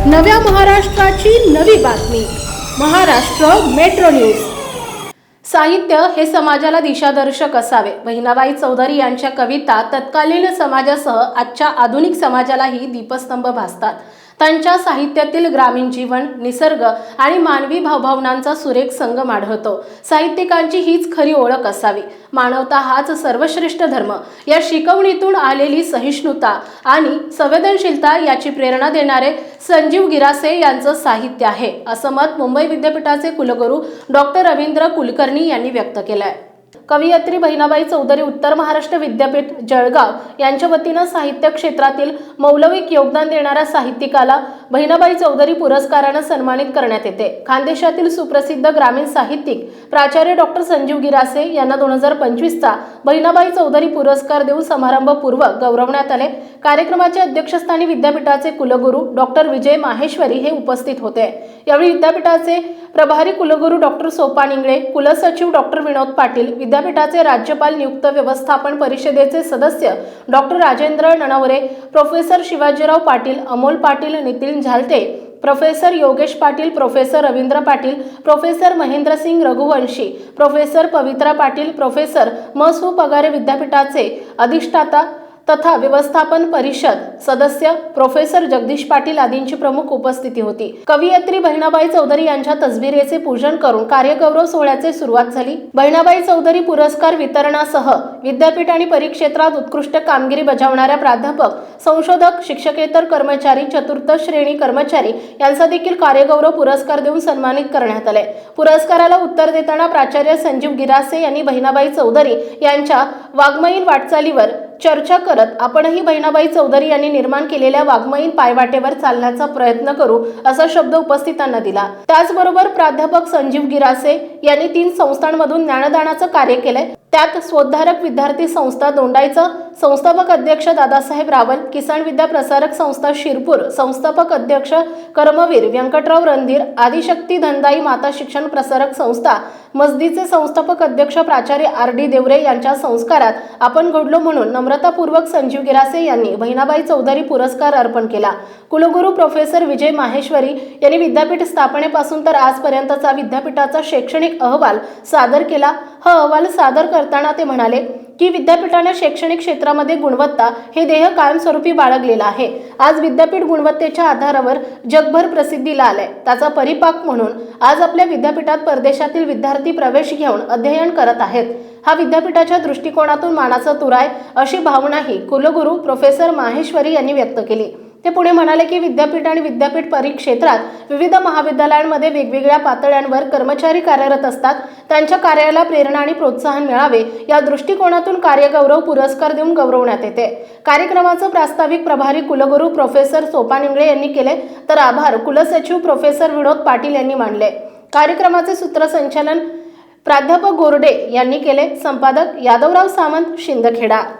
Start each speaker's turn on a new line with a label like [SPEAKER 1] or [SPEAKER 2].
[SPEAKER 1] नव्या महाराष्ट्राची नवी बातमी। Maharashtra metro news. साहित्य हे समाजाला दिशादर्शक असावे। बहिणाबाई चौधरी यांच्या कविता तत्कालीन समाजासह आजच्या आधुनिक समाजालाही दीपस्तंभ भासतात। त्यांच्या साहित्यातील ग्रामीण जीवन, निसर्ग आणि मानवी भावभावनांचा सुरेख संगम आढळतो। साहित्यिकांची हीच खरी ओळख असावी। मानवता हाच सर्वश्रेष्ठ धर्म या शिकवणीतून आलेली सहिष्णुता आणि संवेदनशीलता याची प्रेरणा देणारे संजीव गिरासे यांचं साहित्य आहे, असं मत मुंबई विद्यापीठाचे कुलगुरू डॉक्टर रवींद्र कुलकर्णी यांनी व्यक्त केलंय। कवयित्री बहिणाबाई चौधरी उत्तर महाराष्ट्र विद्यापीठ जळगाव यांच्या वतीने साहित्य क्षेत्रातील मौल्यवान योगदान देणाऱ्या साहित्यिकाला बहिणाबाई चौधरी पुरस्काराने सन्मानित करण्यात येते। खानदेशातील सुप्रसिद्ध ग्रामीण साहित्यिक प्राचार्य डॉक्टर संजीव गिरासे यांना 2025 चा बहिणाबाई चौधरी पुरस्कार देऊन समारंभपूर्वक गौरवण्यात आले। कार्यक्रमाच्या अध्यक्षस्थानी विद्यापीठाचे कुलगुरू डॉक्टर विजय माहेश्वरी हे उपस्थित होते। यावेळी विद्यापीठाचे प्रभारी कुलगुरू डॉक्टर सोपान इंगळे, कुलसचिव डॉक्टर विनोद पाटील, विद्यापीठाचे राज्यपाल नियुक्त व्यवस्थापन परिषदेचे सदस्य doctor Rajendra Nanaware, professor Shivajirao Patil, Amol Patil, Nitin Zalte, professor Yogesh Patil, professor Ravindra Patil, professor Mahendra Singh Raghuvanshi, professor Pavitra Patil, professor म.सु. पगारे, विद्यापीठाचे अधिष्ठाता तथा व्यवस्थापन परिषद सदस्य प्रोफेसर जगदीश पाटील आदींची प्रमुख उपस्थिती होती। कवयित्री बहिणाबाई चौधरी यांच्या तसबिरेचे पूजन करून कार्यगौरव सोहळ्याची सुरुवात झाली। बहिणाबाई चौधरी पुरस्कार वितरणासह विद्यापीठ आणि परिक्षेत्रात उत्कृष्ट कामगिरी बजावणाऱ्या प्राध्यापक, संशोधक, शिक्षकेतर कर्मचारी, चतुर्थ श्रेणी कर्मचारी यांचा देखील कार्यगौरव पुरस्कार देऊन सन्मानित करण्यात आले। पुरस्काराला उत्तर देताना प्राचार्य संजीव गिरासे यांनी बहिणाबाई चौधरी यांच्या वाङ्मयीन वाटचालीवर चर्चा करत आपणही बहिणाबाई चौधरी यांनी निर्माण केलेल्या वाङ्मयीन पायवाटेवर चालण्याचा प्रयत्न करू असा शब्द उपस्थितांना दिला। त्याचबरोबर प्राध्यापक संजीव गिरासे यांनी 3 संस्थांमधून ज्ञानदानाचं कार्य केले। त्यात स्वोद्धारक विद्यार्थी संस्था दोंडाईचा संस्थापक अध्यक्ष दादासाहेब रावल, किसान विद्या प्रसारक संस्था शिरपूर संस्थापक अध्यक्ष कर्मवीर व्यंकटराव रणधीर, आदिशक्ती धनदाई माता शिक्षण प्रसारक संस्था मस्जिदचे संस्थापक अध्यक्ष प्राचार्य R.D. देवरे यांच्या संस्कारात आपण घडलो म्हणून नम्रतापूर्वक संजीव गिरासे यांनी बहिणाबाई चौधरी पुरस्कार अर्पण केला। कुलगुरू प्रोफेसर विजय माहेश्वरी यांनी विद्यापीठ स्थापनेपासून तर आजपर्यंतचा विद्यापीठाचा शैक्षणिक अहवाल सादर केला। हा अहवाल सादर करताना ते म्हणाले की विद्यापीठाने शैक्षणिक क्षेत्रामध्ये गुणवत्ता हे ध्येय कायमस्वरूपी बाळगलेलं आहे। आज विद्यापीठ गुणवत्तेच्या आधारावर जगभर प्रसिद्धीला आलंय। त्याचा परिपाक म्हणून आज आपल्या विद्यापीठात परदेशातील विद्यार्थी प्रवेश घेऊन अध्ययन करत आहेत। हा विद्यापीठाच्या दृष्टिकोनातून मानाचा तुरा आहे अशी भावनाही कुलगुरू प्रोफेसर माहेश्वरी यांनी व्यक्त केली। ते पुढे म्हणाले की विद्यापीठ आणि विद्यापीठ परिक्षेत्रात विविध महाविद्यालयांमध्ये वेगवेगळ्या पातळ्यांवर कर्मचारी कार्यरत असतात। त्यांच्या कार्याला प्रेरणा आणि प्रोत्साहन मिळावे या दृष्टिकोनातून कार्यगौरव पुरस्कार देऊन गौरवण्यात येते। कार्यक्रमाचं प्रास्ताविक प्रभारी कुलगुरू प्रोफेसर सोपान इंगळे यांनी केले, तर आभार कुलसचिव प्रोफेसर विनोद पाटील यांनी मानले। कार्यक्रमाचे सूत्रसंचालन प्राध्यापक गोरडे यांनी केले। संपादक यादवराव सामंत, शिंदखेडा।